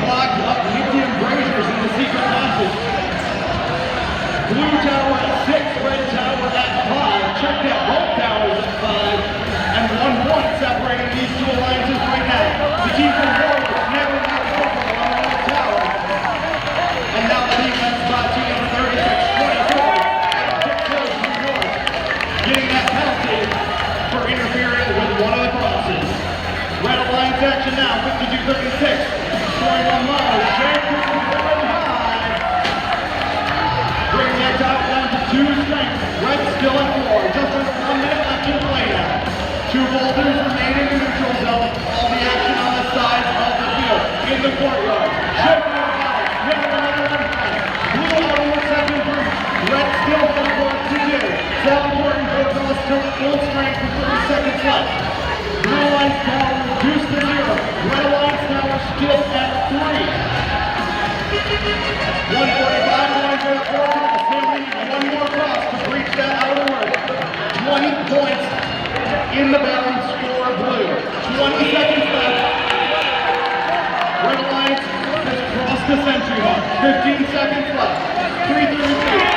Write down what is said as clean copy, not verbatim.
clogged up lithium braziers in the secret passage. Blue tower at 6, red tower at 5. Check that both towers at 5. And 1 point separating these two alliances right now. The team from Warwick never knocked over on the red tower. And now the defense brought to you in 36-24. New York getting that penalty for interfering with one of the crosses. Red Alliance action now, 52-36. Scoring on low, Jenkins going high. Bringing that top down to 2 strength. Red still at 4, just under 1 minute left in play now. 2 boulders remain in the neutral zone. All the action on the sides of the field. In the courtyard. Jenkins never another one. Blue out over 7-3. Red still for work to do. Salvatore Bordeaux still at full strength with 30 seconds left. Blue Alliance tower reduced to 0. Red Alliance tower still at 3. 145 going for the quarter. Still needing 1 more cross to breach that outer ring. 20 points in the balance for Blue. 20 seconds left. Red Alliance has crossed the century mark. 15 seconds left. 3:32.